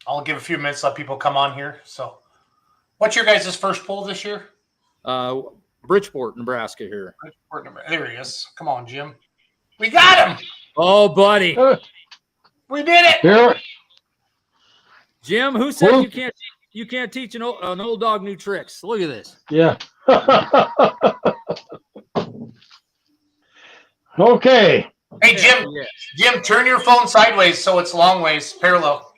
I'll give a few minutes, let people come on here. So, what's your guys' first poll this year? Bridgeport, Nebraska here. There he is. Come on, Jim. We got him. Oh, buddy. We did it. Here. Jim, who said you can't teach an old dog new tricks? Look at this. Yeah. Okay. Hey, Jim. Yeah. Jim, turn your phone sideways so it's long ways, parallel.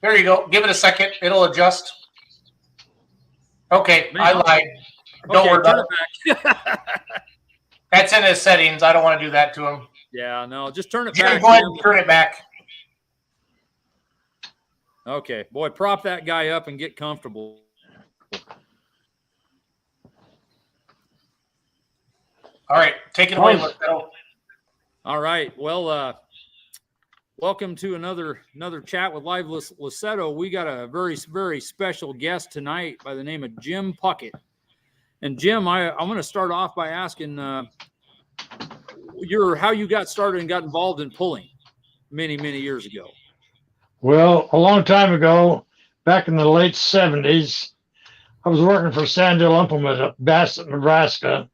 There you go. Give it a second. It'll adjust. Okay, I lied. Don't worry about it. That's in his settings. I don't want to do that to him. Yeah, no, just turn it Jim, back. Go ahead and turn it back. Okay, boy, prop that guy up and get comfortable. All right, take it away, Lussetto. All right, well, welcome to another chat with Live Lussetto. We got a very, very special guest tonight by the name of Jim Puckett. And Jim, I'm going to start off by asking how you got started and got involved in pulling many, many years ago. Well, a long time ago, back in the late 70s, I was working for Sandhill Implement at Bassett, Nebraska,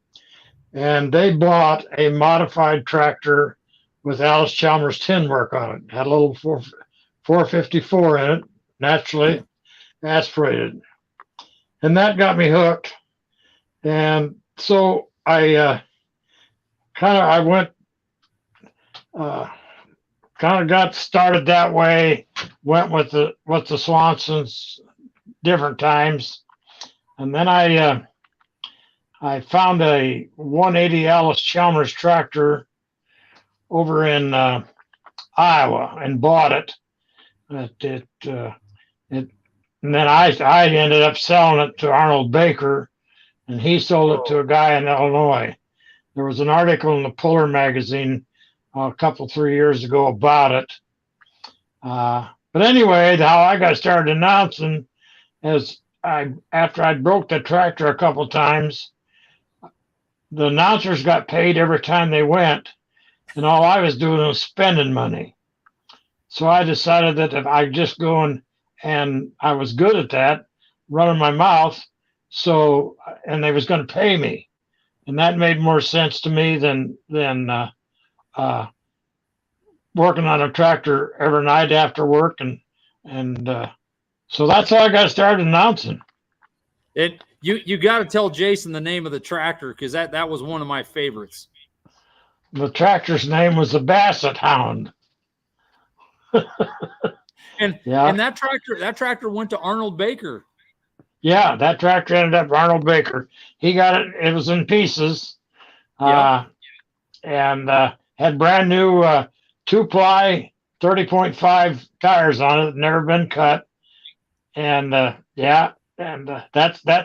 and they bought a modified tractor with Alice Chalmers tin work on it. Had a little 454 in it, naturally aspirated. And that got me hooked. And so I got started that way, went with the Swansons different times. And then I found a 180 Alice Chalmers tractor over in Iowa and bought it. And then I ended up selling it to Arnold Baker, and he sold it to a guy in Illinois. There was an article in the Puller magazine a couple, 3 years ago about it. But anyway, how I got started announcing is after I broke the tractor a couple times, the announcers got paid every time they went, and all I was doing was spending money. So I decided that if I just go and I was good at that, running my mouth, and they was going to pay me, and that made more sense to me than working on a tractor every night after work, and so that's how I got started announcing. You got to tell Jason the name of the tractor, because that was one of my favorites. The tractor's name was the Bassett Hound. And that tractor went to Arnold Baker. Yeah, that tractor ended up Arnold Baker. He got it. It was in pieces, and had brand new 2-ply 30.5 tires on it, never been cut, and that's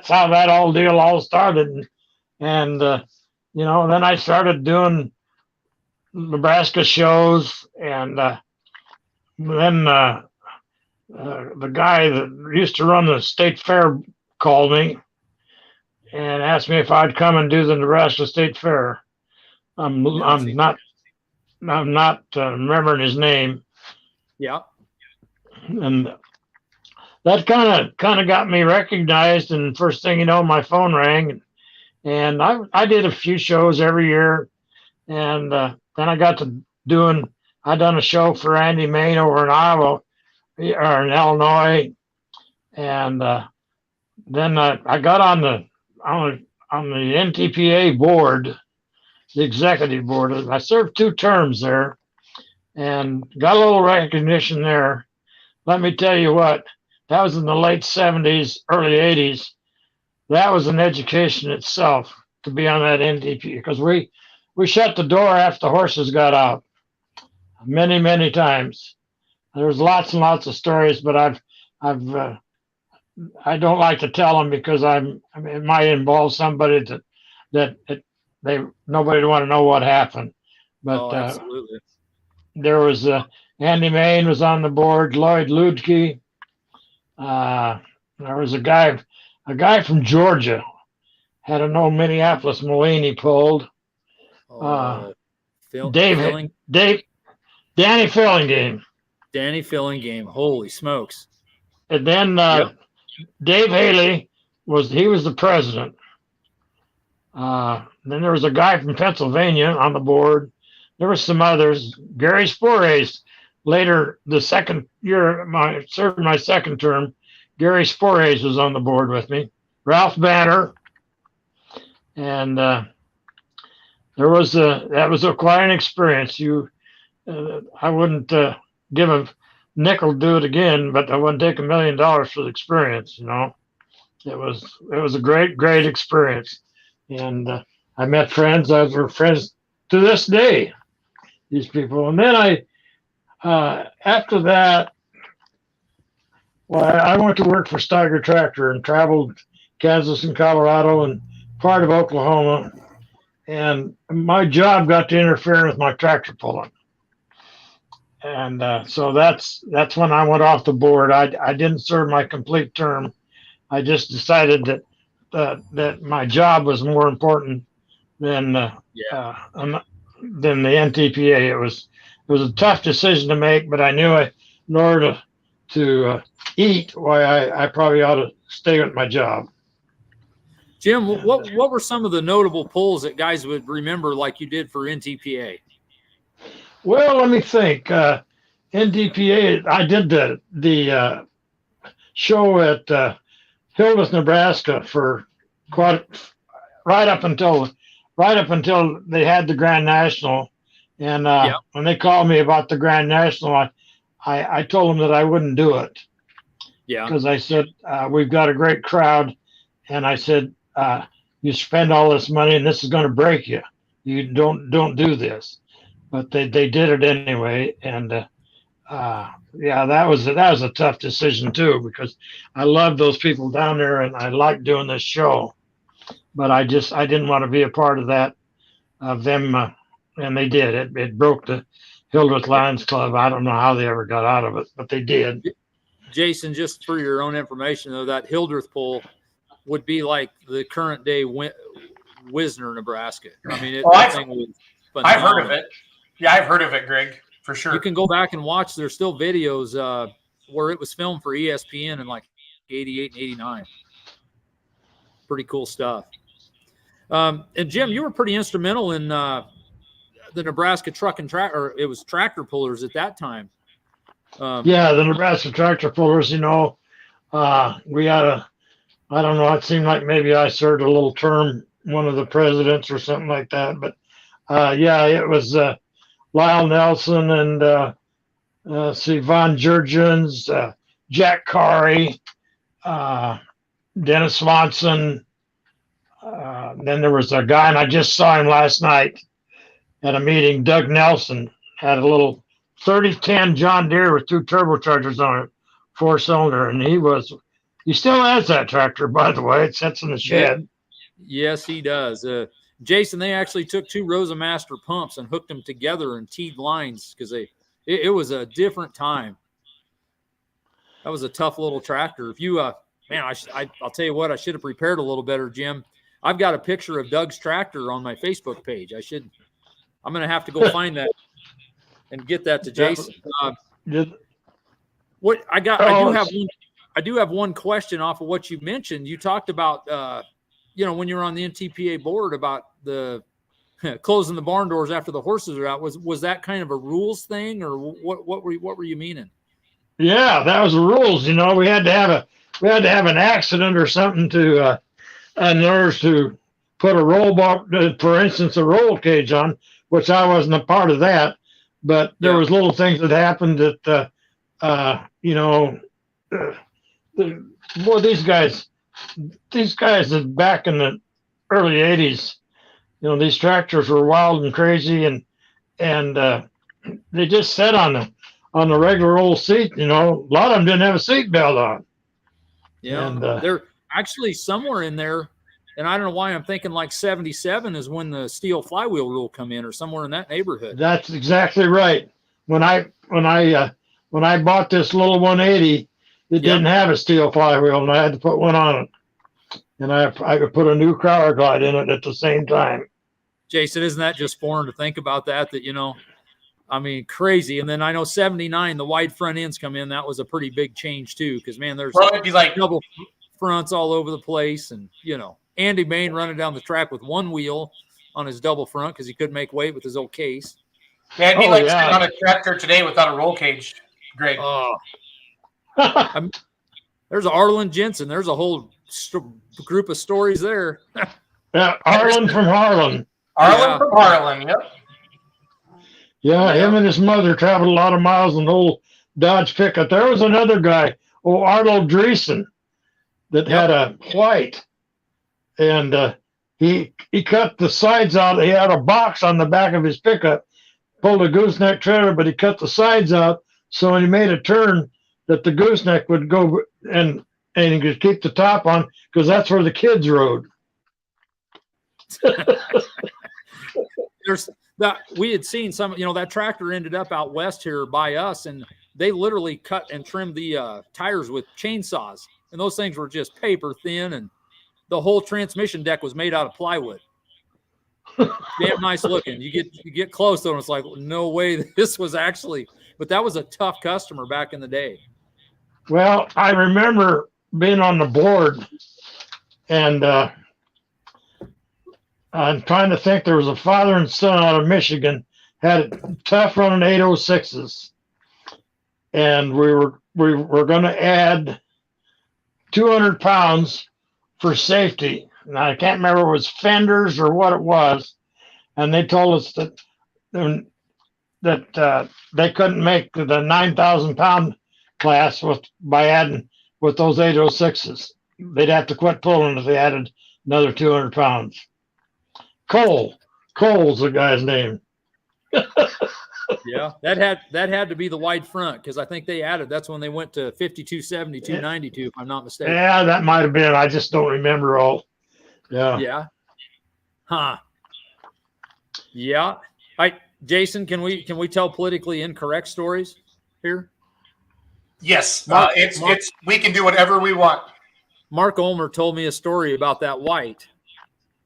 how that whole deal all started. And then I started doing Nebraska shows, and then the guy that used to run the state fair called me and asked me if I'd come and do the Nebraska State Fair. I'm not remembering his name. Yeah. And that kind of got me recognized, and first thing you know, my phone rang, and I did a few shows every year, and then I got to I done a show for Andy Main over in Iowa or in Illinois, and then I got on the NTPA board, the executive board. I served 2 terms there, and got a little recognition there. Let me tell you what, that was in the late 70s, early 80s. That was an education itself to be on that NTPA, because we shut the door after the horses got out many, many times. There's lots and lots of stories, but I don't like to tell them because it might involve somebody that nobody would want to know what happened. But absolutely. There was Andy Main was on the board, Lloyd Ludke. There was a guy from Georgia, had an old Minneapolis Moline he pulled. Danny Fillingame. Danny filling game. Holy smokes. And then Yep. Dave Haley was the president. Then there was a guy from Pennsylvania on the board. There were some others. Gary Sporace, later the second year, served my second term. Gary Sporace was on the board with me. Ralph Banner. And that was quite an experience. I wouldn't give a nickel to do it again, but I wouldn't take $1 million for the experience. It was a great experience, and I met friends. We're friends to this day, these people. And then after that, well, I went to work for Steiger Tractor and traveled Kansas and Colorado and part of Oklahoma, and my job got to interfere with my tractor pulling. And so that's when I went off the board. I didn't serve my complete term. I just decided that my job was more important than the NTPA. It was a tough decision to make, but I knew in order to eat, why I probably ought to stay with my job. Jim, what were some of the notable pulls that guys would remember like you did for NTPA? Well, let me think. NTPA, I did the show at Hildreth, Nebraska for right up until they had the Grand National. And when they called me about the Grand National, I told them that I wouldn't do it. Yeah. Because I said, we've got a great crowd. And I said, you spend all this money and this is going to break you. You don't do this. But they did it anyway. And that was a tough decision too, because I loved those people down there and I liked doing this show. But I didn't want to be a part of that, of them. And they did. It broke the Hildreth Lions Club. I don't know how they ever got out of it, but they did. Jason, just for your own information, though, that Hildreth pull would be like the current day Wisner, Nebraska. I mean, I've heard of it. Yeah, I've heard of it, Greg, for sure. You can go back and watch. There's still videos where it was filmed for ESPN in like 88 and 89. Pretty cool stuff. And Jim, you were pretty instrumental in the Nebraska truck and or it was tractor pullers at that time. The Nebraska tractor pullers, we had I don't know, it seemed like maybe I served a little term, one of the presidents or something like that. But it was Lyle Nelson and Von Jurgens, Jack Carey, Dennis Swanson. Then there was a guy, and I just saw him last night at a meeting. Doug Nelson had a little 3010 John Deere with 2 turbochargers on it, 4-cylinder, and he still has that tractor, by the way. It sits in the shed. Yes, he does. Jason, they actually took 2 Rosa Master pumps and hooked them together and teed lines because it was a different time. That was a tough little tractor. If you, I'll tell you what, I should have prepared a little better, Jim. I've got a picture of Doug's tractor on my Facebook page. I'm going to have to go find that and get that to Jason. I do have one question off of what you mentioned. You talked about, when you were on the NTPA board about the closing the barn doors after the horses are out. Was that kind of a rules thing, or what were you meaning? Yeah, that was the rules. We had to have an accident or something to in order to put a roll bar, for instance, a roll cage on, which I wasn't a part of that. But there was little things that happened that these guys that back in the early 80s, these tractors were wild and crazy, and they just sat on the regular old seat. A lot of them didn't have a seat belt on. Yeah, and they're actually somewhere in there, and I don't know why I'm thinking like 77 is when the steel flywheel rule come in, or somewhere in that neighborhood. That's exactly right. When I bought this little 180, it didn't have a steel flywheel, and I had to put one on it. And I could put a new Crowler Glide in it at the same time. Jason, isn't that just foreign to think about that? That I mean, crazy. And then I know 79, the wide front ends come in. That was a pretty big change too, because man, there's Well, it'd be like double fronts all over the place, and Andy Bain running down the track with one wheel on his double front because he couldn't make weight with his old case. yeah, it'd be like sitting on a tractor today without a roll cage, Greg. Oh, there's Arlen Jensen. There's a whole group of stories there. Yeah, Arlen from Harlan. Arlen from Harlan, yep. Yeah, him and his mother traveled a lot of miles in the old Dodge pickup. There was another guy, Arnold Dreesen, that had a white, and he cut the sides out. He had a box on the back of his pickup, pulled a gooseneck trailer, but he cut the sides out so when he made a turn that the gooseneck would go and he could keep the top on because that's where the kids rode. There's that we had seen some, that tractor ended up out west here by us, and they literally cut and trimmed the tires with chainsaws, and those things were just paper thin, and the whole transmission deck was made out of plywood. Damn nice looking. You get close to them, it's like, no way this was actually, but that was a tough customer back in the day. Well, I remember being on the board, and I'm trying to think. There was a father and son out of Michigan, had tough running 806s, and we were going to add 200 pounds for safety. And I can't remember if it was fenders or what it was, and they told us that they couldn't make the 9,000 pound class by adding with those 806s. They'd have to quit pulling if they added another 200 pounds. Cole's the guy's name. Yeah, that had to be the wide front, because I think they added. That's when they went to 5270, 292, if I'm not mistaken. Yeah, that might have been. I just don't remember all. Yeah. Yeah. Huh. Yeah. Jason, can we tell politically incorrect stories here? Yes, we can do whatever we want. Mark Ulmer told me a story about that white,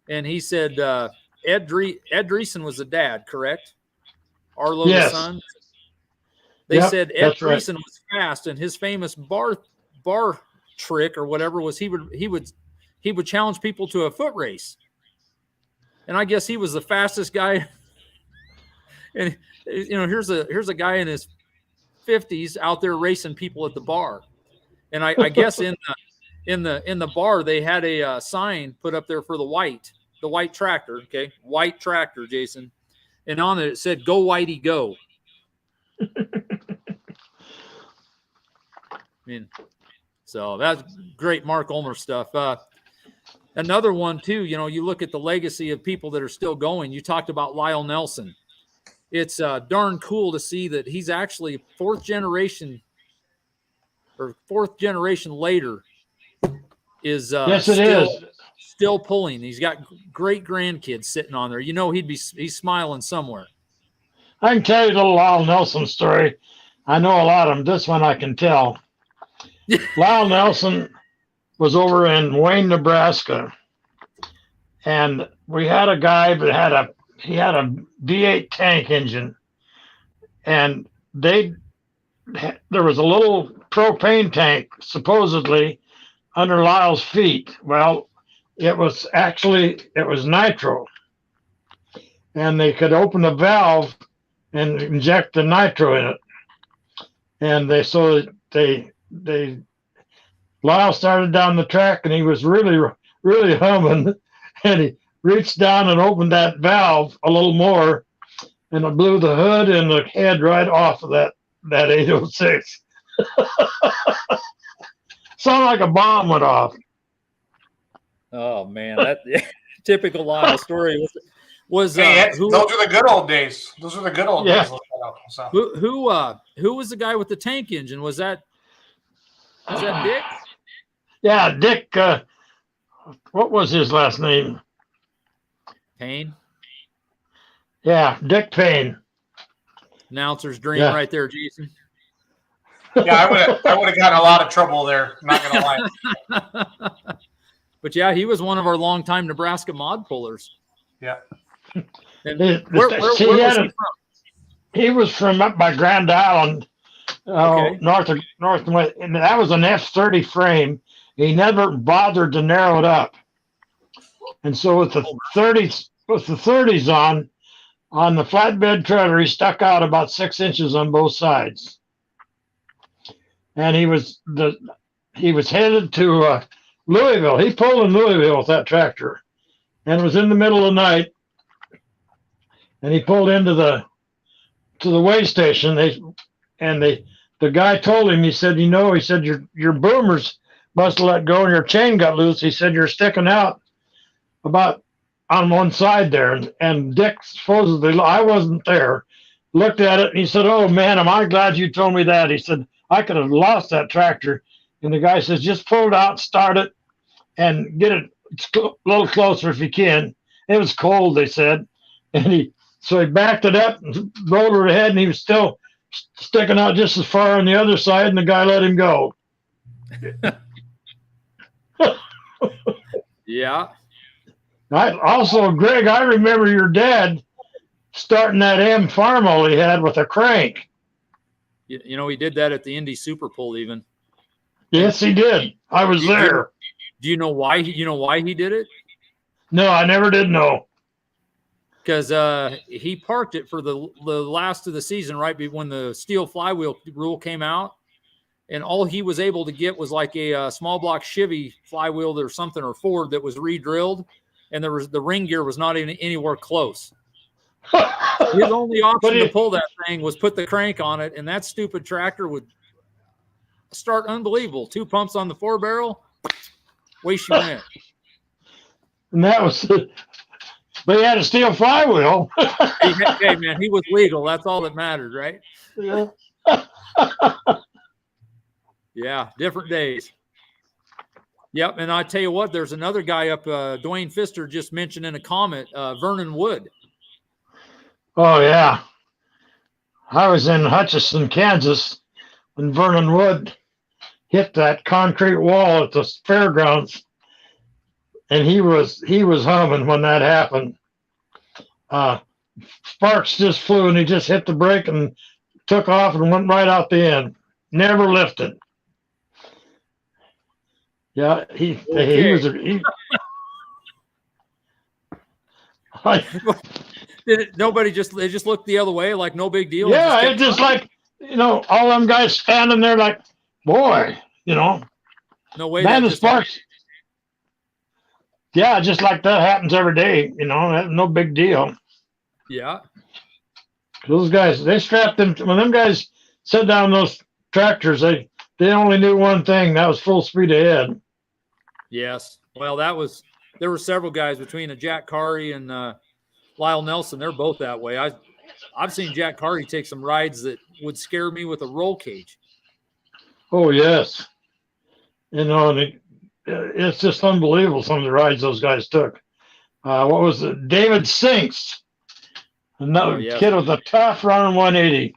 and he said Ed Dreesen was the dad, correct? Arlo the son. They said Ed Dreesen was fast, and his famous bar trick or whatever was he would challenge people to a foot race, and I guess he was the fastest guy. And here's a guy in his 50s out there racing people at the bar, and I guess in the bar they had a sign put up there for the white tractor, okay, white tractor, Jason, and on it said "Go Whitey, go." I mean, so that's great Mark Ulmer stuff. Another one too, you look at the legacy of people that are still going. You talked about Lyle Nelson. It's darn cool to see that he's actually fourth generation later is yes, it is still pulling. He's got great grandkids sitting on there. He's smiling somewhere. I can tell you a little Lyle Nelson story. I know a lot of them. This one I can tell. Lyle Nelson was over in Wayne, Nebraska, and we had a guy that had a V8 tank engine, and there was a little propane tank supposedly under Lyle's feet. Well, it was nitro, and they could open the valve and inject the nitro in it. And Lyle started down the track, and he was really, really humming, and he reached down and opened that valve a little more, and it blew the hood and the head right off of that 806. Sounded like a bomb went off. Oh man, that typical Lyle story was those are the good old days. Those are the good old days. So. Who was the guy with the tank engine? Was that Dick? Yeah, Dick. What was his last name? Payne. Yeah, Dick Payne. Announcer's dream right there, Jason. Yeah, I would have gotten a lot of trouble there. Not gonna lie. But yeah, he was one of our longtime Nebraska mod pullers. Yeah. And where was he from? He was from up by Grand Island, Okay. north and west, and that was an F-30 frame. He never bothered to narrow it up, and so with the 30s on the flatbed trailer, he stuck out about 6 inches on both sides, and he was headed to Louisville. He pulled in Louisville with that tractor, and it was in the middle of the night, and he pulled into the way station. The guy told him, he said, he said, your boomers must have let go and your chain got loose. He said, you're sticking out about on one side there. And Dick supposedly, I wasn't there, looked at it and he said, oh man, am I glad you told me that. He said, I could have lost that tractor. And the guy says, just pull it out, start it, and get it a little closer if you can. It was cold, they said. And so he backed it up and rolled it ahead, and he was still sticking out just as far on the other side, and the guy let him go. Yeah. Greg, I remember your dad starting that M Farmall he had with a crank. You know, he did that at the Indy Super Pull even. Yes, he did. I was there. Do you know why? You know why he did it? No, I never did know. Because he parked it for the last of the season, right when the steel flywheel rule came out, and all he was able to get was like a small block Chevy flywheel or something, or Ford that was re-drilled, and the ring gear was not even anywhere close. His only option to pull that thing was put the crank on it, and that stupid tractor would start unbelievable. 2 pumps on the 4-barrel, way she went. And that was but he had a steel flywheel. Hey, man, he was legal. That's all that mattered, right? Yeah. Yeah, different days. Yep, and I tell you what, there's another guy up, Dwayne Pfister just mentioned in a comment, Vernon Wood. Oh, yeah. I was in Hutchinson, Kansas, when Vernon Wood hit that concrete wall at the fairgrounds, and he was humming when that happened. Sparks just flew, and he just hit the brake and took off and went right out the end. Never lifted. Yeah, he was. Nobody they just looked the other way, like no big deal. Yeah, it's just like, all them guys standing there like, boy, no way. Man, the Sparks. Yeah, just like that happens every day. No big deal. Yeah. Those guys, they strapped them. When them guys set down those tractors, they only knew one thing. That was full speed ahead. Yes. Well, there were several guys between Jack Carey and Lyle Nelson. They're both that way. I've seen Jack Carey take some rides that would scare me with a roll cage. Oh, yes. And it's just unbelievable, some of the rides those guys took. What was it? David Sinks, another kid with a tough running 180.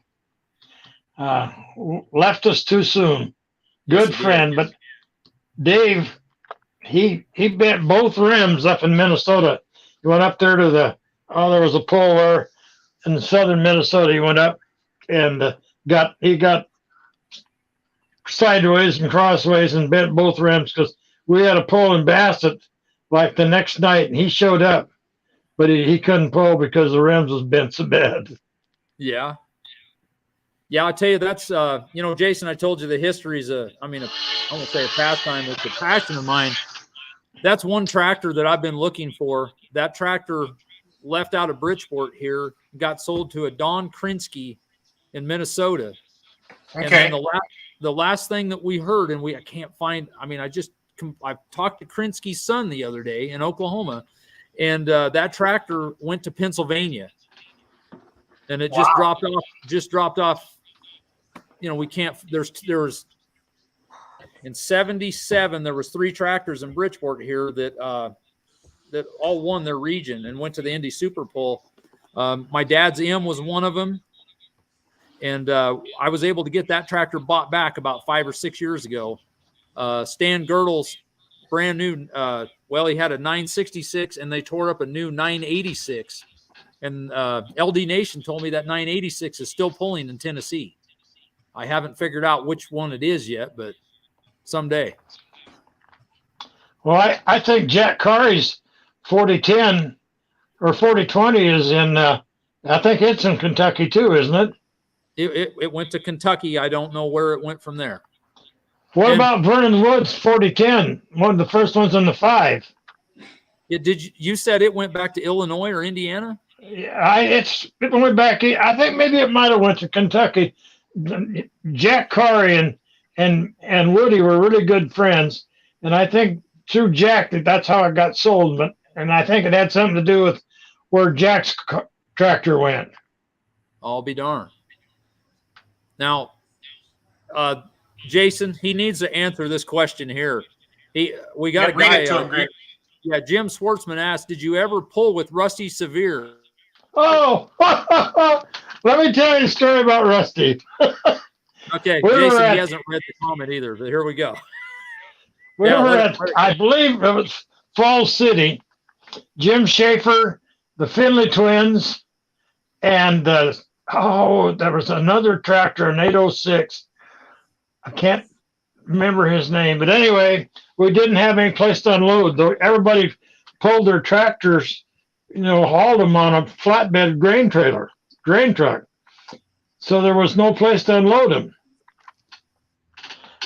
Left us too soon. Good friend, but Dave, he bent both rims up in Minnesota. He went up there to there was a pole there in southern Minnesota. He went up and he got sideways and crossways and bent both rims because we had a pull in Bassett like the next night, and he showed up, but he couldn't pull because the rims was bent so bad. Yeah. Yeah, I'll tell you, that's, Jason, I told you the history is I won't say a pastime, it's a passion of mine. That's one tractor that I've been looking for. That tractor left out of Bridgeport here, got sold to a Don Krinsky in Minnesota. Okay. And then the last thing that we heard, and I can't find, I talked to Krinsky's son the other day in Oklahoma, and that tractor went to Pennsylvania. And it just dropped off. We can't, there was in 77, there was 3 tractors in Bridgeport here that all won their region and went to the Indy Super Bowl. My dad's M was one of them. And I was able to get that tractor bought back about 5 or 6 years ago. Stan Girdle's brand new, he had a 966 and they tore up a new 986. And LD Nation told me that 986 is still pulling in Tennessee. I haven't figured out which one it is yet, but someday. Well, I think Jack Carey's 4010 or 4020 is in, I think it's in Kentucky too, isn't it? It went to Kentucky. I don't know where it went from there. What about Vernon Woods 4010? One of the first ones on the 5. You said it went back to Illinois or Indiana? Yeah, it went back. I think maybe it might have went to Kentucky. Jack Carey and Woody were really good friends, and I think through Jack that's how it got sold. And I think it had something to do with where Jack's tractor went. I'll be darned. Now, Jason, he needs to answer this question here. We got a guy. Yeah, Jim Schwartzman asked, "Did you ever pull with Rusty Severe?" Oh, let me tell you a story about Rusty. Okay, Jason, he hasn't read the comment either, but here we go. We were at, I believe it was Falls City. Jim Schaefer, the Finley twins, and there was another tractor, an 806. I can't remember his name, but anyway, we didn't have any place to unload. Everybody pulled their tractors, hauled them on a flatbed grain truck. So there was no place to unload them.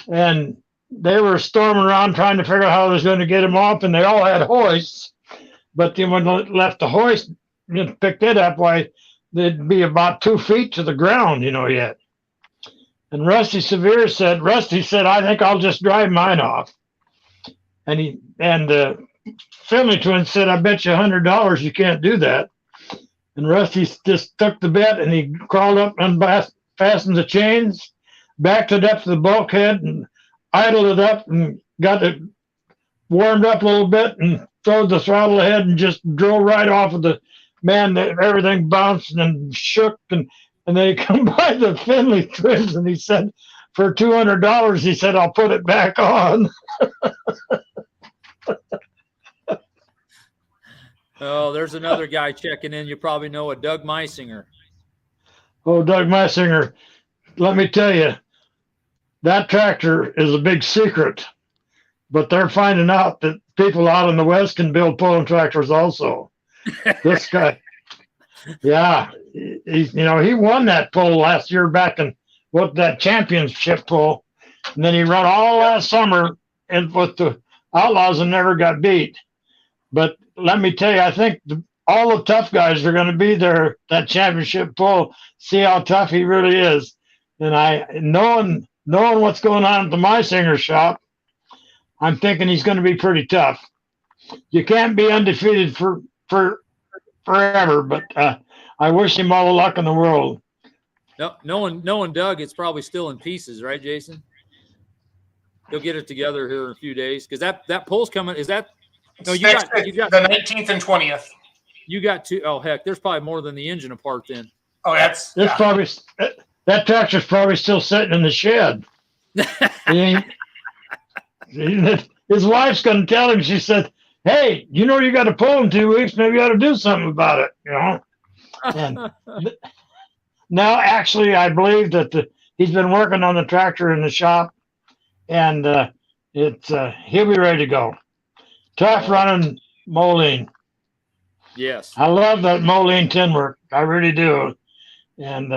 And they were storming around trying to figure out how they was going to get them off, and they all had hoists. But then when they left the hoist, picked it up, why, they'd be about 2 feet to the ground, yet. And Rusty Severe said, I think I'll just drive mine off. And the Finley twins said, I bet you $100 you can't do that. And Rusty just took the bet, and he crawled up and fastened the chains, backed it up to the bulkhead, and idled it up and got it warmed up a little bit and throwed the throttle ahead and just drove right off of the man. Everything bounced and shook, and they come by the Finley twins, and he said, for $200, he said, I'll put it back on. Oh, there's another guy checking in. You probably know a Doug Meisinger. Oh, Doug Meisinger. Let me tell you, that tractor is a big secret, but they're finding out that people out in the West can build pulling tractors also. This guy, yeah, he won that pull last year back in that championship pull, and then he run all last summer and with the Outlaws and never got beat. But let me tell you, I think all the tough guys are going to be there that championship pull, see how tough he really is. And knowing what's going on at the Meisinger shop, I'm thinking he's going to be pretty tough. You can't be undefeated for forever, but I wish him all the luck in the world. No, knowing Doug, it's probably still in pieces, right, Jason? He'll get it together here in a few days because that poll's coming. Is that? No, you got the 19th and 20th. You got two. Oh heck, there's probably more than the engine apart then. Oh, probably that tractor's probably still sitting in the shed. His wife's going to tell him. She said, "Hey, you got to pull in 2 weeks. Maybe you ought to do something about it." And now, actually, I believe that he's been working on the tractor in the shop, and he'll be ready to go. Tough running Moline. Yes, I love that Moline tin work. I really do. And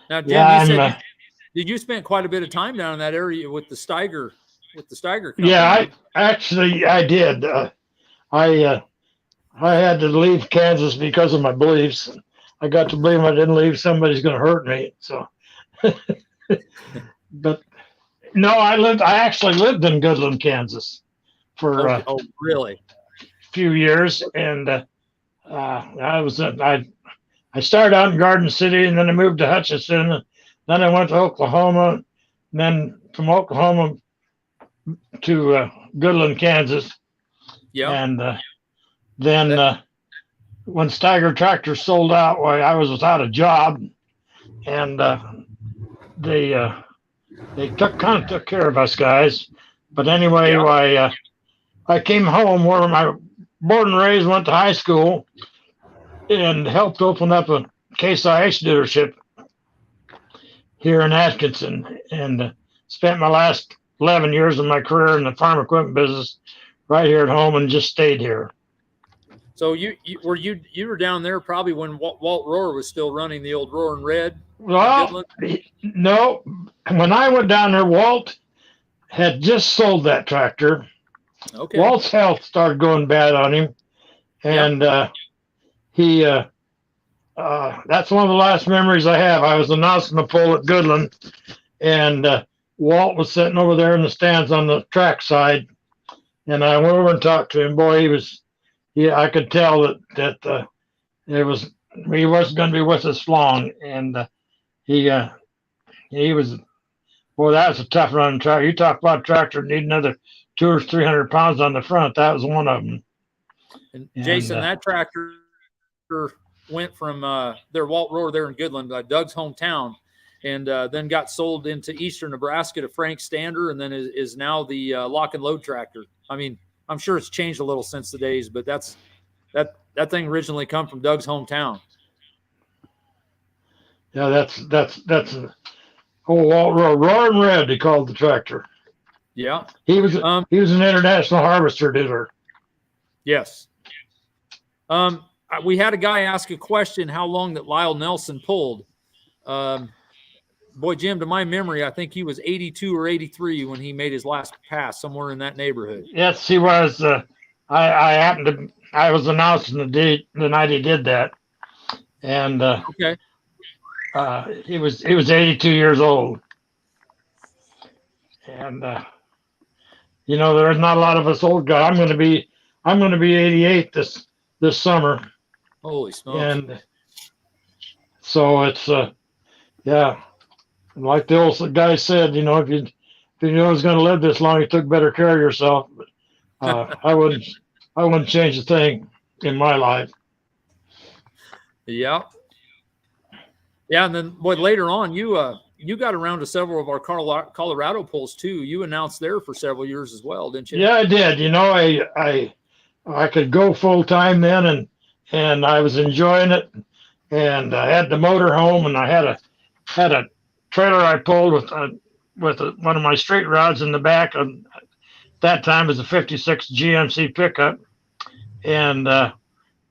now, Jim, you spent quite a bit of time down in that area with the Steiger company. Yeah, I did. I had to leave Kansas because of my beliefs. I got to believe I didn't leave, somebody's going to hurt me. So, but no, I actually lived in Goodland, Kansas for really? a few years, and I started out in Garden City, and then I moved to Hutchinson, and then I went to Oklahoma, and then from Oklahoma to Goodland, Kansas. Yeah. And then when Steiger Tractor sold out, I was without a job, and they kind of took care of us guys. But anyway, I came home where born and raised, went to high school, and helped open up a Case IH dealership here in Atkinson, and spent my last 11 years of my career in the farm equipment business right here at home, and just stayed here. So you were down there probably when Walt Rohr was still running the old Rohr and Red. Well, no, when I went down there, Walt had just sold that tractor. Okay. Walt's health started going bad on him, and he that's one of the last memories I have. I was announcing the pole at Goodland, and Walt was sitting over there in the stands on the track side, and I went over and talked to him. Boy, I could tell that he wasn't going to be with us long, and he was. Boy, that was a tough running tractor. You talk about a tractor need another 200 or 300 pounds on the front. That was one of them. And Jason, that tractor went from their Walt Rohr there in Goodland, Doug's hometown, and then got sold into eastern Nebraska to Frank Stander, and then is now the lock and load tractor. I mean, I'm sure it's changed a little since the days, but that thing originally come from Doug's hometown. Yeah, that's Walt Rohr and Red, they called the tractor. Yeah, he was an international harvester dealer. Yes. We had a guy ask a question how long that Lyle Nelson pulled. Boy, Jim, to my memory, I think he was 82 or 83 when he made his last pass, somewhere in that neighborhood. Yes, he was. I was announcing the night he did that, and okay. He was 82 years old, and there's not a lot of us old guys. I'm going to be 88 this summer. Holy smokes! And so it's like the old guy said, if you was going to live this long, you took better care of yourself. But I wouldn't change a thing in my life. Yeah. Yeah, and then later on, you got around to several of our Colorado polls too. You announced there for several years as well, didn't you? Yeah, I did. I could go full time then, and I was enjoying it. And I had the motor home, and I had a trailer I pulled with one of my straight rods in the back. At that time, it was a '56 GMC pickup, and that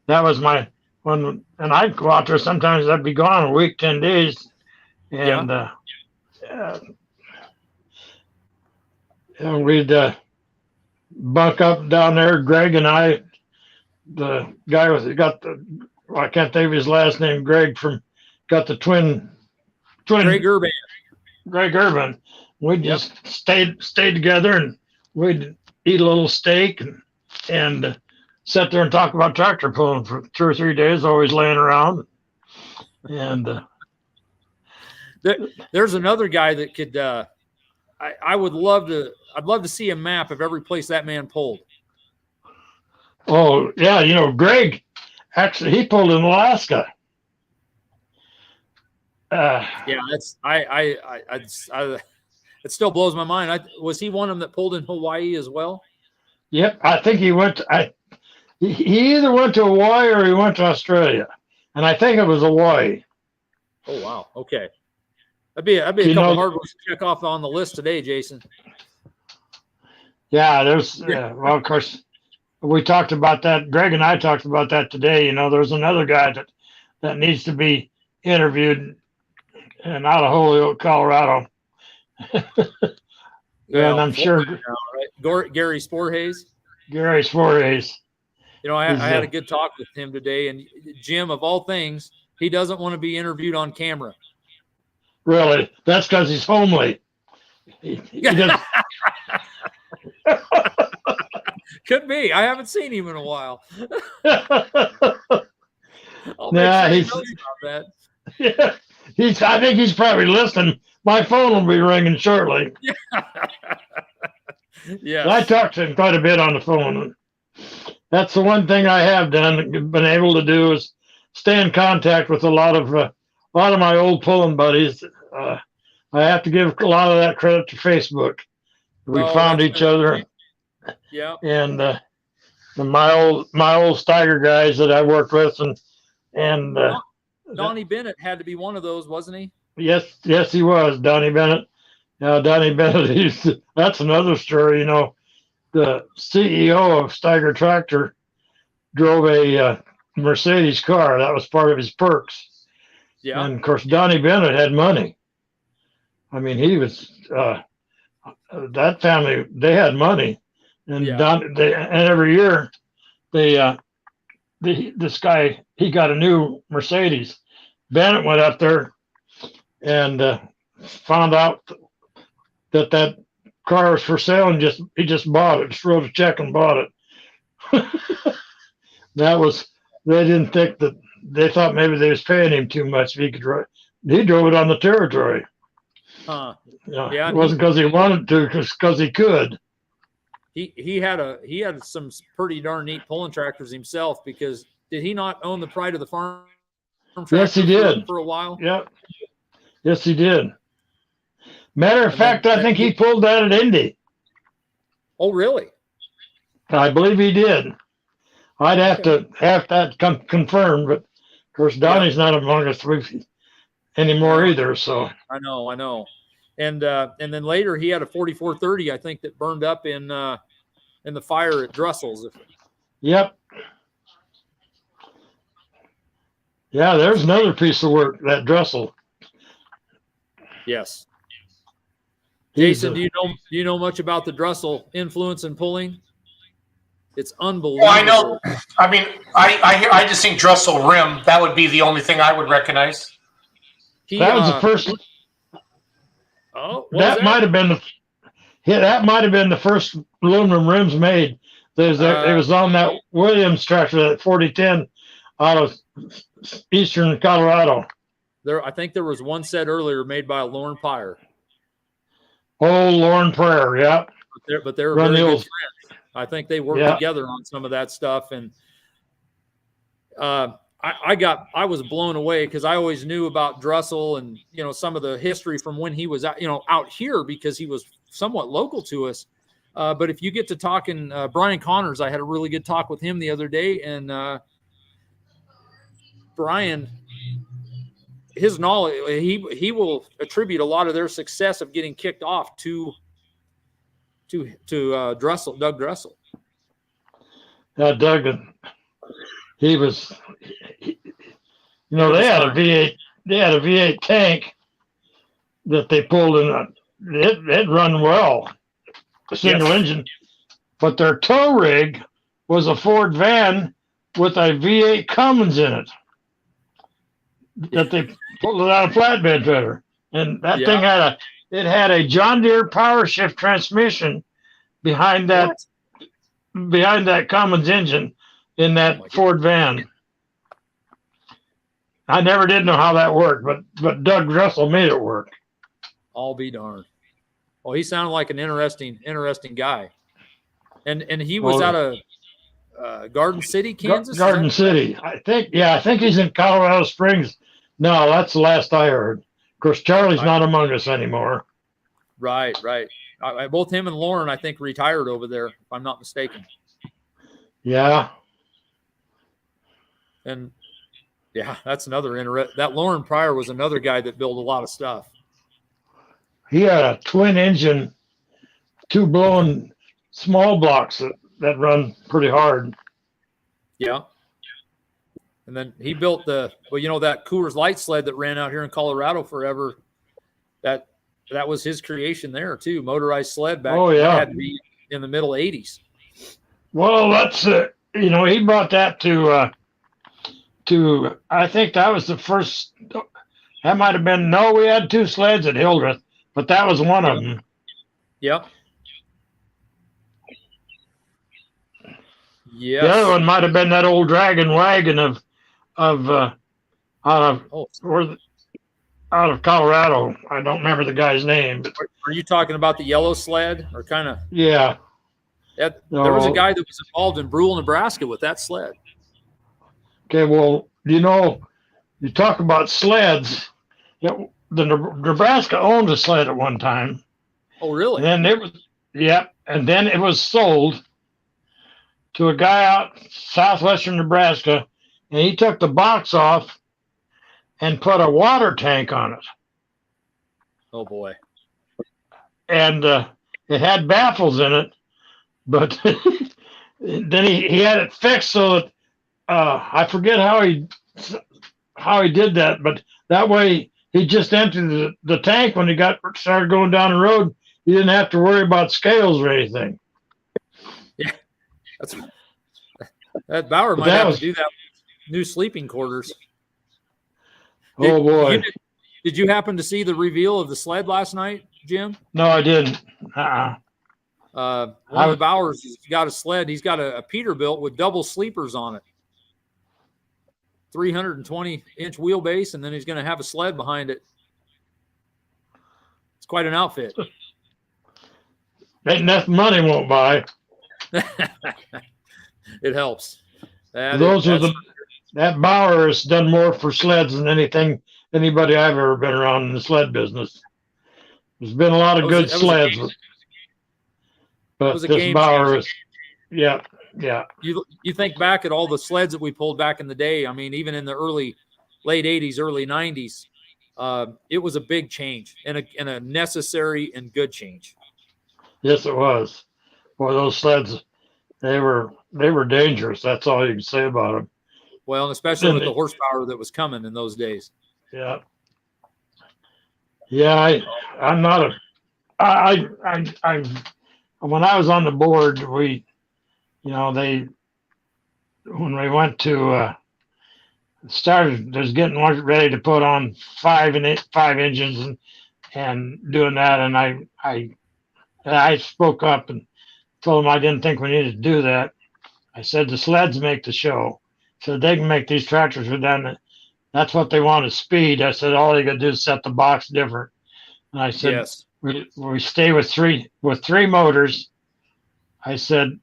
was my one. And I'd go out there. Sometimes I'd be gone a week, 10 days, and and we'd bunk up down there. Greg and I, the guy I can't think of his last name. Greg got the twin. Greg Urban. Greg Urban. We just stayed together, and we'd eat a little steak and sit there and talk about tractor pulling for 2 or 3 days, always laying around. And there's another guy that could. I'd love to see a map of every place that man pulled. Oh yeah, Greg, actually he pulled in Alaska. It still blows my mind. Was he one of them that pulled in Hawaii as well? Yep, I think he went. He either went to Hawaii or he went to Australia, and I think it was Hawaii. Oh wow! Okay, that'd be a couple hard ones to check off on the list today, Jason. Yeah, there's. Well, of course, we talked about that. Greg and I talked about that today. There's another guy that needs to be interviewed, and out of Holyoke, Colorado. And I'm sure Gary Sporhays. Gary Sporhays. I had a good talk with him today, and Jim, of all things, he doesn't want to be interviewed on camera. Really? That's because he's homely. He doesn't. Could be. I haven't seen him in a while. He's about that. Yeah, I think he's probably listening. My phone will be ringing shortly. Yeah. I talked to him quite a bit on the phone. That's the one thing I have been able to do is stay in contact with a lot of my old pulling buddies. I have to give a lot of that credit to Facebook. We found each other. Yeah. And my old Steiger guys that I worked with, and Donnie Bennett had to be one of those, wasn't he? yes, he was Donnie Bennett. Now Donnie Bennett, that's another story. The CEO of Steiger Tractor drove a Mercedes car. That was part of his perks. Yeah. And of course, Donnie Bennett had money. I mean, he was that family. They had money, and and every year this guy, he got a new Mercedes. Bennett went up there and found out that car was for sale, and he just bought it. Just wrote a check and bought it. They didn't think that. They thought maybe they was paying him too much. He drove it on the territory. Huh. It wasn't because he wanted to, because he could. He had some pretty darn neat pulling tractors himself, because did he not own the Pride of the Farm? Yes, he did for a while. Yep. Yes, he did. Matter of fact, I think he pulled that at Indy. Oh, really? I believe he did. I'd have to have that confirmed, but of course Donnie's not among us anymore either. So I know. And then later he had a 4430, I think, that burned up in the fire at Drussel's. Yep. Yeah, there's another piece of work, that Drussel. Yes. Jason, do you know much about the Drussel influence in pulling? It's unbelievable. Well, I know. I mean, I just think Drussel rim. That would be the only thing I would recognize. That was the first. That might have been the first aluminum rims made. It was on that Williams tractor, that 4010, out of eastern Colorado. I think there was one set earlier made by Lauren Pryor. Oh, Lauren Pryor, yeah. But they were very good friends. I think they worked together on some of that stuff, and I was blown away, because I always knew about Drussel and some of the history from when he was out here, because he was somewhat local to us. But if you get to talking Brian Connors, I had a really good talk with him the other day, and Brian, his knowledge, he will attribute a lot of their success of getting kicked off to Drussel, Doug Drussel. Doug, they had a V8 tank that they pulled in. It run well, a single engine, but their tow rig was a Ford van with a V8 Cummins in it that they pulled it out of flatbed trailer, and that thing had a John Deere power shift transmission behind that Cummins engine in that Ford van. I never did know how that worked, but Doug Drussel made it work. I'll be darned. Well, he sounded like an interesting guy, and he was out of Garden City, Kansas. Garden City, I think he's in Colorado Springs. No, that's the last I heard. Of course, Charlie's not among us anymore. Right. Both him and Lauren, I think, retired over there, if I'm not mistaken. Yeah. And that's another that Lauren Pryor was another guy that built a lot of stuff. He had a twin engine, 2 blown small blocks that run pretty hard. Yeah. And then he built that Coors Light sled that ran out here in Colorado forever. That was his creation there too. Motorized sled back. Oh yeah. Had to be in the middle 80s. Well, that's he brought that to I think that was the first. That might have been we had 2 sleds at Hildreth, but that was one of them. Yep. Yeah. The other one might have been that old dragon wagon out of Colorado. I don't remember the guy's name. But are you talking about the yellow sled, or kind of? Yeah. There was a guy that was involved in Brule, Nebraska, with that sled. Okay, well, you talk about sleds. The Nebraska owned a sled at one time. Oh, really? And then and then it was sold to a guy out southwestern Nebraska, and he took the box off and put a water tank on it. Oh boy. And it had baffles in it, but then he had it fixed so that I forget how he did that, but that way he just emptied the tank when he started going down the road. He didn't have to worry about scales or anything. Yeah, that Bauer might have to do that with new sleeping quarters. Oh boy! Did you happen to see the reveal of the sled last night, Jim? No, I didn't. One of the Bauers has got a sled. He's got a Peterbilt with double sleepers on it, 320-inch wheelbase, and then he's going to have a sled behind it. It's quite an outfit. Ain't nothing money won't buy. It helps. That Bauer has done more for sleds than anybody I've ever been around in the sled business. There's been a lot of good sleds, but this Bauer is, yeah. You think back at all the sleds that we pulled back in the day. I mean, even in the late 80s, early 90s, it was a big change and a necessary and good change. Yes, it was. Boy, those sleds, they were dangerous. That's all you can say about them. Well, and especially with the horsepower that was coming in those days. Yeah. Yeah, I'm not when I was on the board, when we went to started just getting ready to put on five engines and doing that, and I spoke up and told them I didn't think we needed to do that. I said the sleds make the show, so they can make these tractors with them. That's what they want is speed. I said all you got to do is set the box different. And I said yes. we stay with three motors. I said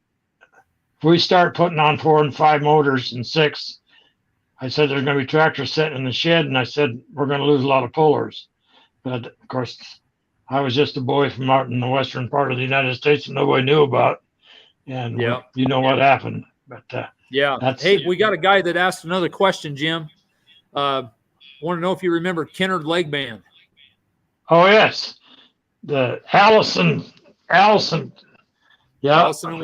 if we start putting on 4 and 5 motors and 6, I said there's going to be tractors sitting in the shed, and I said we're going to lose a lot of pullers. But of course, I was just a boy from out in the western part of the United States that nobody knew about, and you know what happened. But hey, we got a guy that asked another question, Jim. Want to know if you remember Kennard Leg Band? Oh yes, the Allison. Yeah, Allison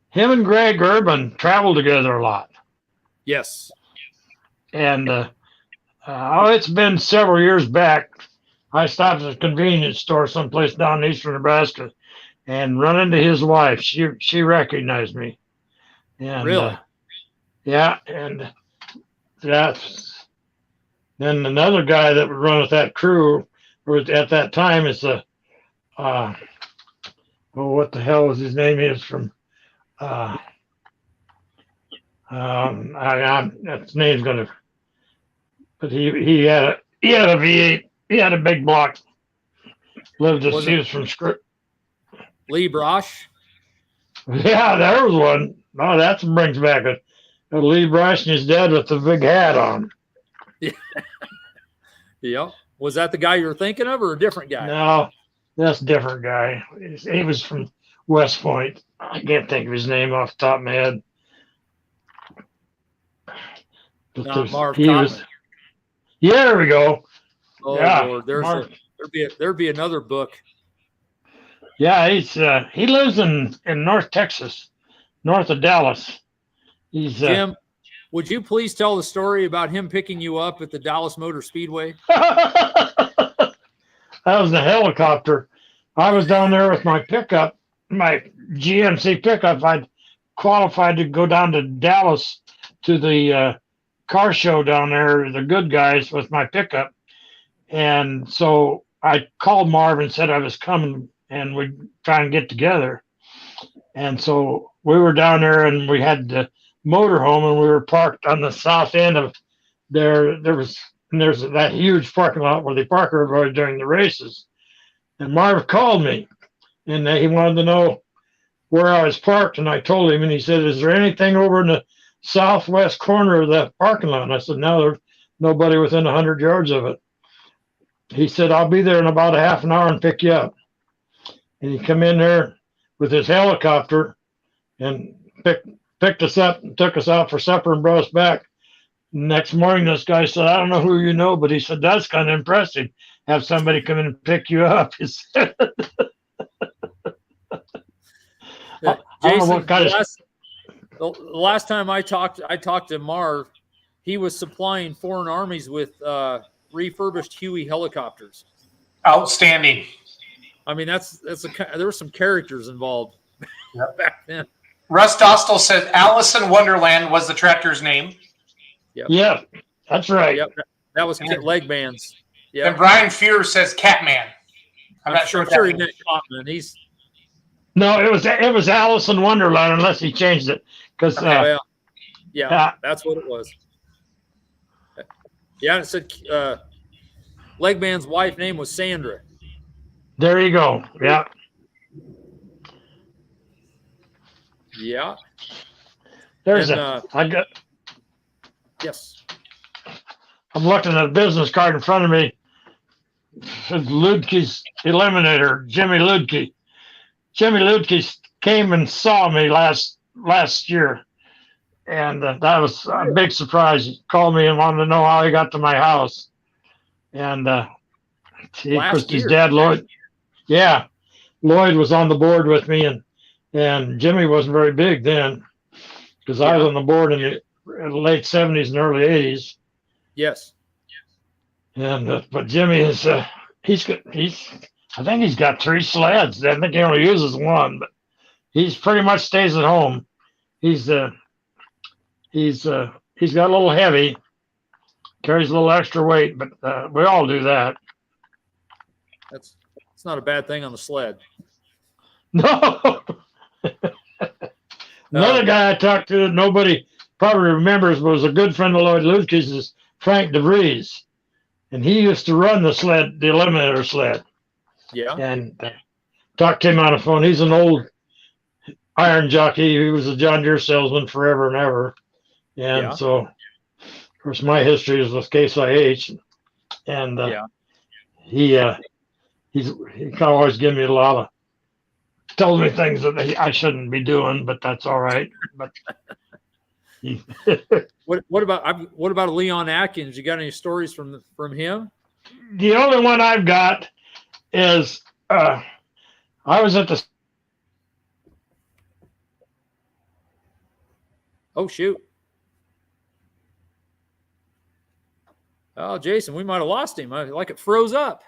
him and Greg Urban traveled together a lot. Yes. And it's been several years back. I stopped at a convenience store someplace down in eastern Nebraska and run into his wife. She recognized me. And, really? Yeah, and then another guy that would run with that crew at that time is what the hell was his name? Is from that name's gonna. But he had a V8. He had a big block. He was from Script. Lee Brosh. Yeah, there was one. Oh, that brings back a Lee Brosh and his dad with the big hat on. Yeah. Was that the guy you were thinking of, or a different guy? No, that's a different guy. He was from West Point. I can't think of his name off the top of my head. But not Marv Cotton. Yeah, there we go. Oh yeah, Lord, there'd be another book. Yeah, he lives in North Texas, north of Dallas. Jim, would you please tell the story about him picking you up at the Dallas Motor Speedway? That was a helicopter. I was down there with my pickup, my GMC pickup. I'd qualified to go down to Dallas to the car show down there, the Good Guys, with my pickup. And so I called Marv and said I was coming and we'd try and get together. And so we were down there and we had the motorhome and we were parked on the south end of there. There's that huge parking lot where they park everybody during the races. And Marv called me and he wanted to know where I was parked. And I told him, and he said, "Is there anything over in the southwest corner of that parking lot?" And I said, "No, there's nobody within 100 yards of it." He said, "I'll be there in about a half an hour and pick you up." And he come in there. with his helicopter and picked us up and took us out for supper and brought us back. Next morning, this guy said, "I don't know who you know," but he said, "That's kind of impressive. Have somebody come in and pick you up." He said, I don't know Jason, what kind the last time I talked to Marv, he was supplying foreign armies with refurbished Huey helicopters. Outstanding. I mean, there were some characters involved back then. Russ Dostal says Alice in Wonderland was the tractor's name. Yep. Yeah, that's right. Yep, that was leg bands. Yeah. And Brian Fuhrer says Catman. I'm not sure. I'm sure he meant Catman. No, it was Alice in Wonderland, unless he changed it. Because that's what it was. Yeah, it said Legband's wife name was Sandra. There you go. Yeah. Yeah. There's Yes. I'm looking at a business card in front of me. Ludke's Eliminator, Jimmy Ludke. Jimmy Ludke came and saw me last year, and that was a big surprise. He called me and wanted to know how he got to my house, and his dad Lloyd. Yeah, Lloyd was on the board with me, and Jimmy wasn't very big then, because I was on the board in the late 70s and early 80s. Yes. And but Jimmy is he's I think he's got 3 sleds. I think he only uses one, but he's pretty much stays at home. He's got a little heavy, carries a little extra weight, but we all do that. It's not a bad thing on the sled. No. Another guy I talked to that nobody probably remembers was a good friend of Lloyd Ludke's is Frank DeVries. And he used to run the Eliminator sled. Yeah. And talked to him on the phone. He's an old iron jockey. He was a John Deere salesman forever and ever. And so, of course, my history is with Case IH. And he kind of always give me a lot of, tells me things that I shouldn't be doing, but that's all right. But what about Leon Atkins? You got any stories from him? The only one I've got is I was at the. Oh shoot! Oh, Jason, we might have lost him. Like it froze up.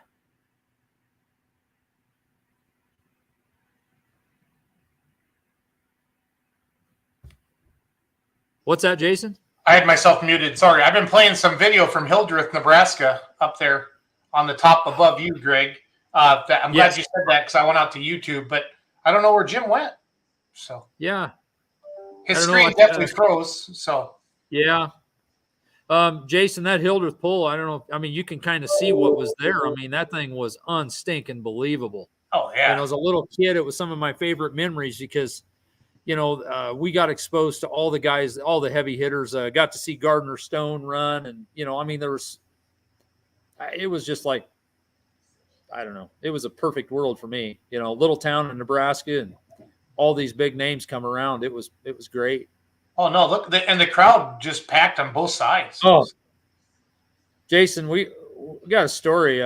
What's that, Jason? I had myself muted. Sorry. I've been playing some video from Hildreth, Nebraska, up there on the top above you, Greg. I'm glad you said that because I went out to YouTube, but I don't know where Jim went. So yeah, his screen definitely froze. So yeah, Jason, that Hildreth pole, I don't know. I mean, you can kind of see what was there. I mean, that thing was unstinking believable. Oh yeah. And as a little kid, it was some of my favorite memories because, we got exposed to all the guys, all the heavy hitters. Got to see Gardner Stone run, and I mean, it was just like, I don't know, it was a perfect world for me. Little town in Nebraska, and all these big names come around. It was great. Oh no, look, and the crowd just packed on both sides. Oh, Jason, we got a story.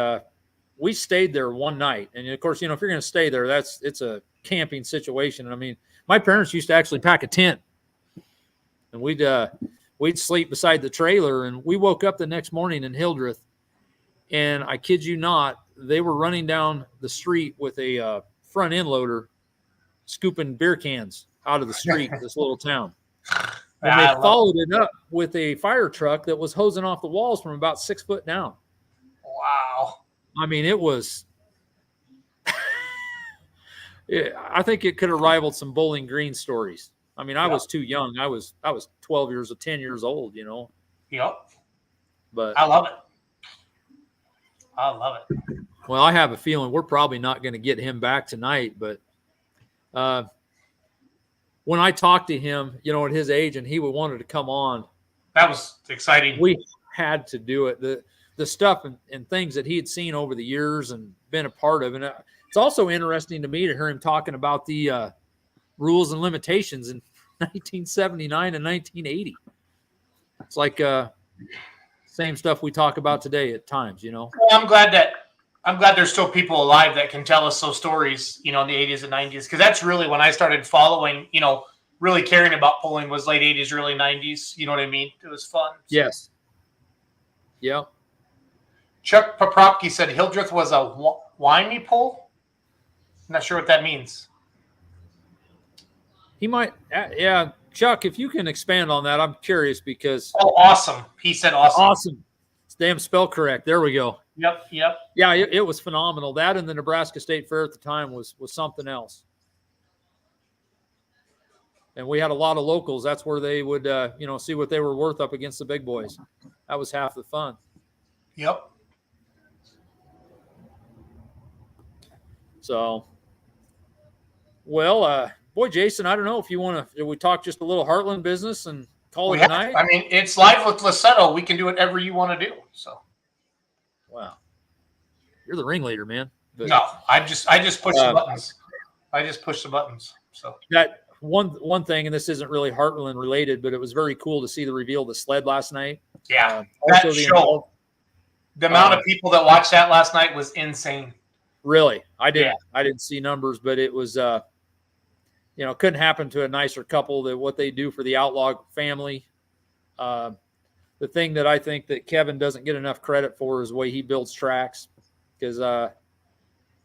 We stayed there one night, and of course, if you're going to stay there, it's a camping situation. I mean, my parents used to actually pack a tent, and we'd sleep beside the trailer. And we woke up the next morning in Hildreth, and I kid you not, they were running down the street with a front end loader, scooping beer cans out of the street of this little town. And they followed it up with a fire truck that was hosing off the walls from about 6 foot down. Wow. I mean, it was. I think it could have rivaled some Bowling Green stories. I mean, I was too young. I was 10 years old, Yep. But I love it. Well, I have a feeling we're probably not going to get him back tonight. But when I talked to him, at his age, and he wanted to come on, that was exciting. We had to do it. The stuff and things that he had seen over the years and been a part of, and It's also interesting to me to hear him talking about the rules and limitations in 1979 and 1980. It's like same stuff we talk about today at times, Well, I'm glad there's still people alive that can tell us those stories, in the 80s and 90s, because that's really when I started following, really caring about pulling was late 80s, early 90s. You know what I mean? It was fun. Yes. Yeah. Chuck Popropke said Hildreth was a whiny pull. I'm not sure what that means. He might, yeah. Chuck, if you can expand on that, I'm curious because. Oh, awesome. He said awesome. Awesome. It's damn spell correct. There we go. Yep. Yeah, it was phenomenal. That and the Nebraska State Fair at the time was something else. And we had a lot of locals. That's where they would, see what they were worth up against the big boys. That was half the fun. Yep. So, well, boy, Jason, I don't know if you want to. We talk just a little Heartland business and call it a night. I mean, it's live with Lussetto. We can do whatever you want to do. So, wow, you're the ringleader, man. But, no, I just push the buttons. I just push the buttons. So that one thing, and this isn't really Heartland related, but it was very cool to see the reveal of the sled last night. Yeah, also that show. The amount of people that watched that last night was insane. Really, I didn't see numbers, but it was couldn't happen to a nicer couple than what they do for the Outlaw family. The thing that I think that Kevin doesn't get enough credit for is the way he builds tracks, because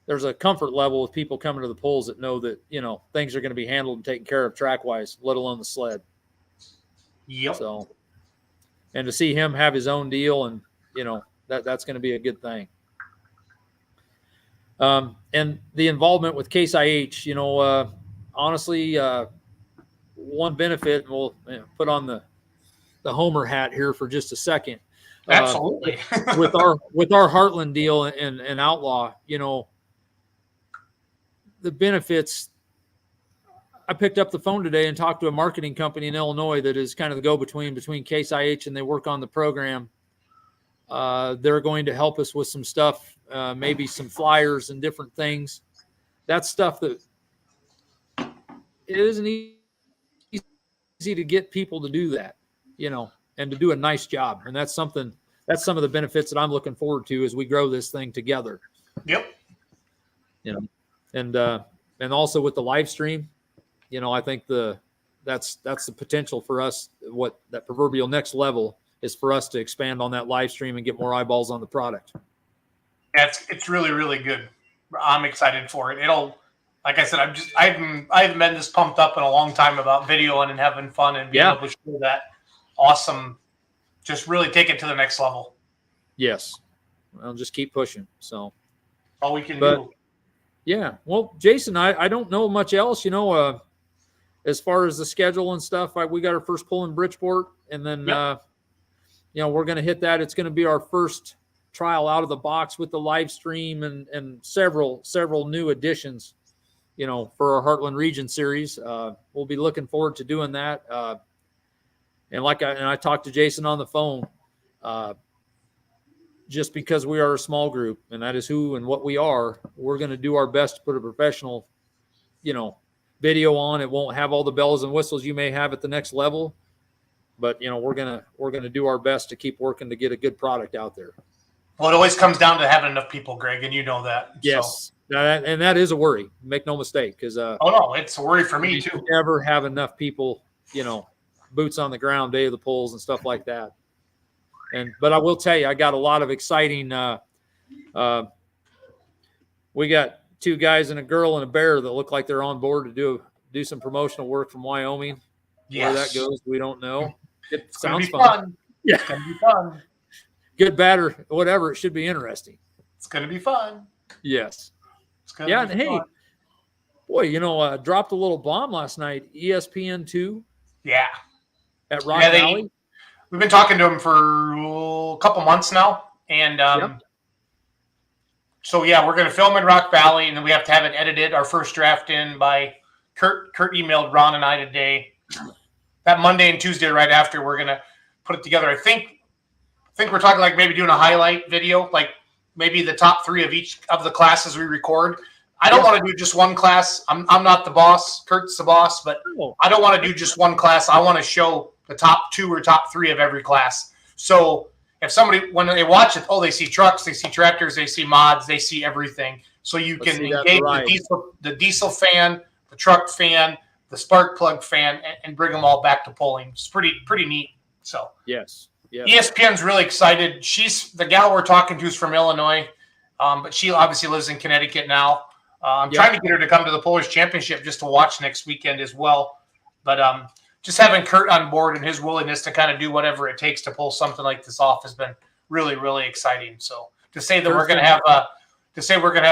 there's a comfort level with people coming to the pulls that know that things are going to be handled and taken care of track wise, let alone the sled. Yep. So, and to see him have his own deal, and that's going to be a good thing. And the involvement with Case IH, honestly, one benefit, and we'll put on the Homer hat here for just a second. Absolutely. with our Heartland deal and Outlaw, the benefits. I picked up the phone today and talked to a marketing company in Illinois that is kind of the go-between between Case IH and they work on the program. They're going to help us with some stuff, maybe some flyers and different things. That's stuff that it isn't easy to get people to do that, and to do a nice job. And that's some of the benefits that I'm looking forward to as we grow this thing together. Yep. And also with the live stream, I think that's the potential for us. What that proverbial next level is for us to expand on that live stream and get more eyeballs on the product. Yeah, it's really, really good. I'm excited for it. Like I said, I haven't been this pumped up in a long time about videoing and having fun and being able to show that awesome, just really take it to the next level. Yes. Well, just keep pushing. So all we can do. Yeah. Well, Jason, I don't know much else, as far as the schedule and stuff. We got our first pull in Bridgeport, and then, we're going to hit that. It's going to be our first trial out of the box with the live stream and several new additions, for our Heartland Region series. We'll be looking forward to doing that. And I talked to Jason on the phone, just because we are a small group and that is who and what we are, we're going to do our best to put a professional, video on. It won't have all the bells and whistles you may have at the next level, but we're going to do our best to keep working to get a good product out there. Well, it always comes down to having enough people, Greg, and you know that. Yes. So. And that is a worry. Make no mistake. Because oh no, it's a worry for me too. Never have enough people, boots on the ground, day of the pulls and stuff like that. But I will tell you, I got a lot of exciting. We got 2 guys and a girl and a bear that look like they're on board to do some promotional work from Wyoming. Yes. Where that goes, we don't know. It sounds fun. Yeah, it's gonna be fun. Good, bad, or whatever. It should be interesting. It's gonna be fun. Yes. It's gonna be fun. Boy, dropped a little bomb last night. ESPN2. Yeah. At Rock Valley. We've been talking to them for a couple months now, and so we're going to film in Rock Valley, and then we have to have it edited. Our first draft in by Kurt. Kurt emailed Ron and I today. That Monday and Tuesday right after, we're going to put it together. I think we're talking like maybe doing a highlight video, like maybe the top 3 of each of the classes we record. I don't want to do just one class. I'm not the boss. Kurt's the boss, but I don't want to do just one class. I want to show the top 2 or top 3 of every class. So if somebody, when they watch it, they see trucks, they see tractors, they see mods, they see everything. So you can engage the diesel fan, the truck fan, the spark plug fan, and bring them all back to polling. It's pretty neat. So yes. ESPN's really excited. She's the gal we're talking to is from Illinois, but she obviously lives in Connecticut now. I'm trying to get her to come to the Pullers Championship just to watch next weekend as well. But just having Kurt on board and his willingness to kind of do whatever it takes to pull something like this off has been really, really exciting. So to say that we're going to have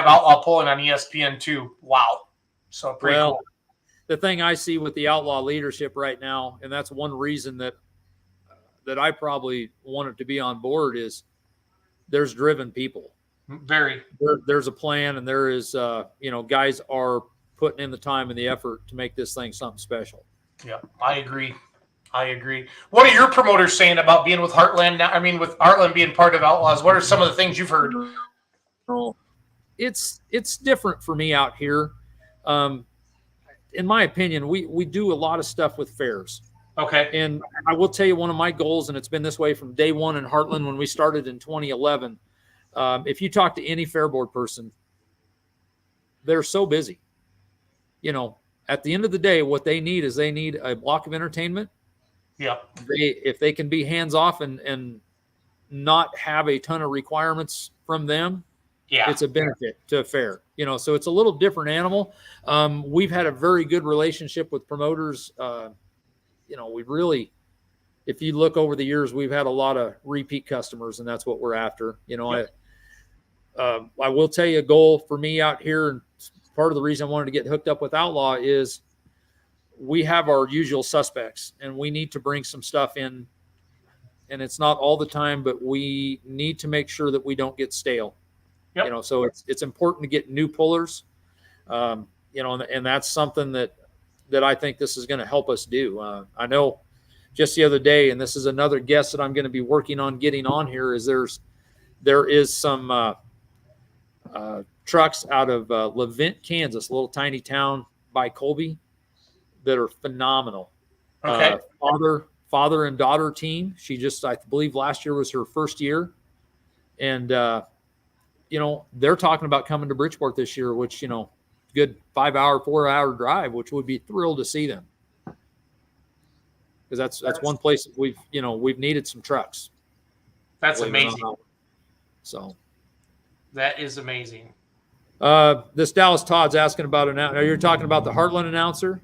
Outlaw polling on ESPN too, wow. So pretty cool. The thing I see with the Outlaw leadership right now, and that's one reason that I probably wanted to be on board, is there's driven people. There's a plan, and there is guys are putting in the time and the effort to make this thing something special. Yeah, I agree. What are your promoters saying about being with Heartland now? I mean, with Heartland being part of Outlaws, what are some of the things you've heard? It's different for me out here. In my opinion, we do a lot of stuff with fairs. Okay. And I will tell you one of my goals, and it's been this way from day one in Heartland when we started in 2011. If you talk to any fair board person, they're so busy. At the end of the day, what they need is a block of entertainment. Yeah. If they can be hands off and not have a ton of requirements from them, it's a benefit to a fair. So it's a little different animal. We've had a very good relationship with promoters. We really, if you look over the years, we've had a lot of repeat customers, and that's what we're after. I will tell you a goal for me out here, and part of the reason I wanted to get hooked up with Outlaw is we have our usual suspects, and we need to bring some stuff in, and it's not all the time, but we need to make sure that we don't get stale. Yep. So it's important to get new pullers, and that's something that I think this is going to help us do. I know just the other day, and this is another guest that I'm going to be working on getting on here, is there is some trucks out of Levant, Kansas, a little tiny town by Colby, that are phenomenal. Okay. Father and daughter team. She just, I believe last year was her first year. And, they're talking about coming to Bridgeport this year, which, good 4-hour drive, which would be thrilled to see them. Because that's one place that we've needed some trucks. That's amazing. So that is amazing. This Dallas Todd's asking about you're talking about the Heartland announcer.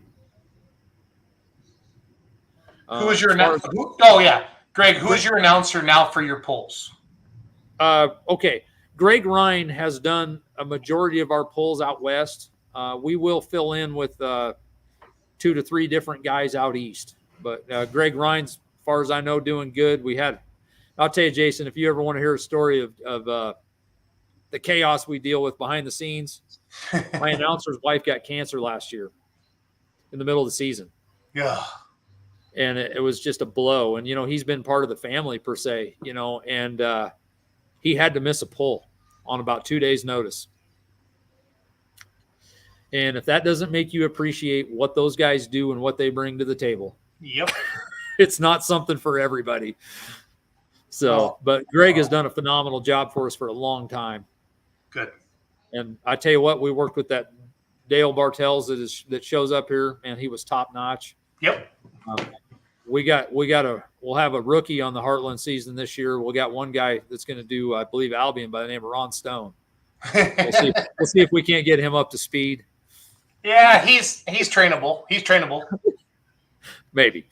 Who is your announcer? Oh yeah, Greg. Who is your announcer now for your polls? Okay, Greg Ryan has done a majority of our polls out west. We will fill in with 2 to 3 different guys out east, but Greg Ryan's, as far as I know, doing good. I'll tell you, Jason, if you ever want to hear a story of the chaos we deal with behind the scenes, my announcer's wife got cancer last year in the middle of the season. Yeah. And it was just a blow. And, he's been part of the family per se, and he had to miss a pull on about 2 days' notice. And if that doesn't make you appreciate what those guys do and what they bring to the table, yep, it's not something for everybody. So, but Greg has done a phenomenal job for us for a long time. Good. And I tell you what, we worked with that Dale Bartels that shows up here, and he was top notch. Yep. We'll have a rookie on the Heartland season this year. We got one guy that's going to do, I believe, Albion by the name of Ron Stone. We'll see if we can't get him up to speed. Yeah, he's trainable. He's trainable. Maybe.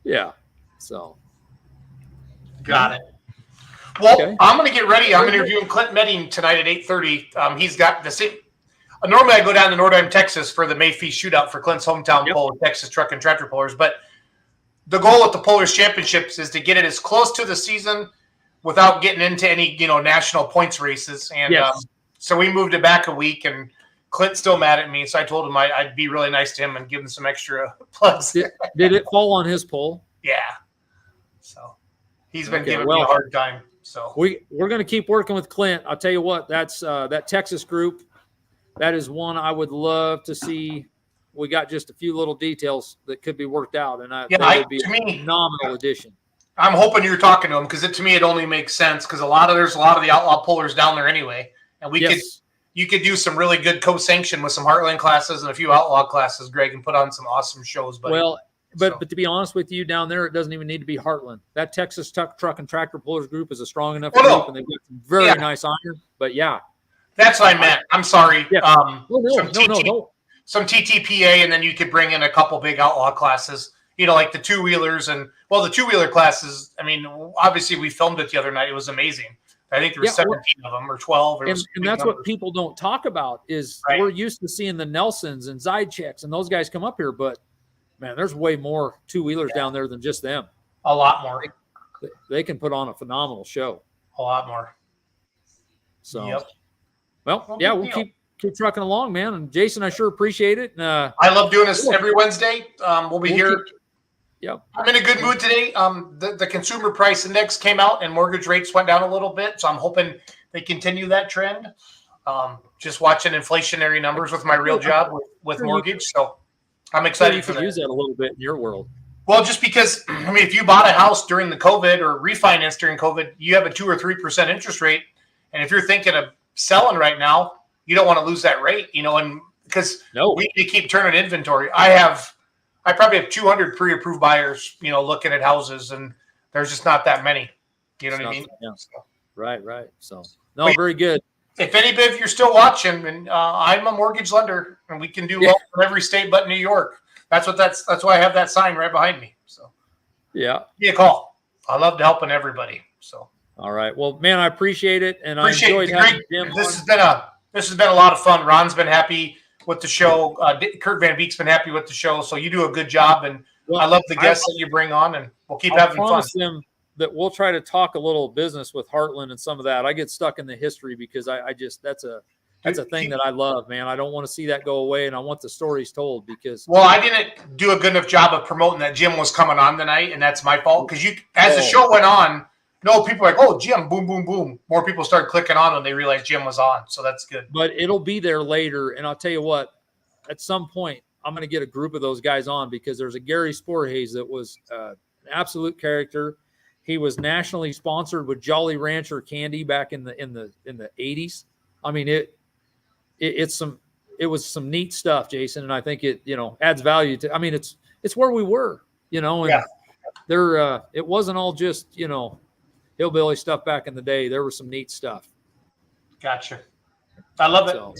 Yeah. So. Got it. Well, okay. I'm going to get ready. I'm interviewing Clint Medding tonight at 8:30. He's got the same. Normally, I go down to Nordheim, Texas for the May Feast shootout for Clint's hometown poll, Texas Truck and Tractor Pullers. But the goal at the Pullers Championships is to get it as close to the season without getting into any national points races. And so we moved it back a week, and Clint's still mad at me. So I told him I'd be really nice to him and give him some extra plugs. Did it fall on his poll? Yeah. So he's been giving me a hard time. So we're going to keep working with Clint. I'll tell you what, that's that Texas group. that is one I would love to see. We got just a few little details that could be worked out, and that would be a phenomenal addition. I'm hoping you're talking to him, because to me it only makes sense, because there's a lot of the outlaw pullers down there anyway, and you could do some really good co-sanction with some Heartland classes and a few outlaw classes, Greg, and put on some awesome shows. Buddy. Well, but to be honest with you, down there it doesn't even need to be Heartland. That Texas Truck and Tractor Pullers group is a strong enough group, and they've got some very nice iron. But yeah, that's what I meant. I'm sorry. Yeah. Some TTPA, and then you could bring in a couple big outlaw classes. Like the two-wheelers, and the two-wheeler classes. I mean, obviously we filmed it the other night. It was amazing. I think there were 17 of them or 12. And that's what people don't talk about is we're used to seeing the Nelsons and Zycheks and those guys come up here, but man, there's way more two-wheelers down there than just them. A lot more. They can put on a phenomenal show. A lot more. So, we'll keep trucking along, man. And Jason, I sure appreciate it. I love doing this every Wednesday. We'll be here. I'm in a good mood today. The consumer price index came out and mortgage rates went down a little bit, so I'm hoping they continue that trend. Just watching inflationary numbers with my real job with mortgage, so I'm excited for that. Use that a little bit in your world. Well, just because if you bought a house during the COVID or refinanced during COVID, you have a 2 or 3% interest rate, and if you're thinking of selling right now, you don't want to lose that rate, and because we need to keep turning inventory. I probably have 200 pre-approved buyers, looking at houses, and there's just not that many. You know what I mean? Yeah. Right. So, very good. If any of you're still watching, and I'm a mortgage lender, and we can do loans in every state but New York. That's why I have that sign right behind me. So, give me a call. I love helping everybody. So, all right. Well, man, I appreciate it, and I enjoyed having Jim. This has been a lot of fun. Ron's been happy with the show. Kurt Van Beek's been happy with the show. So you do a good job, and I love the guests that you bring on, and we'll keep having fun. Him that we'll try to talk a little business with Heartland and some of that. I get stuck in the history because I just that's a thing that I love, man. I don't want to see that go away, and I want the stories told because. Well, I didn't do a good enough job of promoting that Jim was coming on tonight, and that's my fault because as the show went on. No, people are like, oh, Jim, boom, boom, boom. More people started clicking on when they realized Jim was on. So that's good. But it'll be there later. And I'll tell you what, at some point, I'm going to get a group of those guys on because there's a Gary Sporhays that was an absolute character. He was nationally sponsored with Jolly Rancher candy back in the 80s. I mean, it was some neat stuff, Jason. And I think it, adds value to, it's where we were, and there, it wasn't all just, hillbilly stuff back in the day. There was some neat stuff. Gotcha. I love it. So,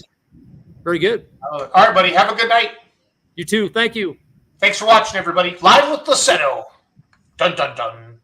very good. All right, buddy. Have a good night. You too. Thank you. Thanks for watching, everybody. Live with Lussetto. Dun, dun, dun.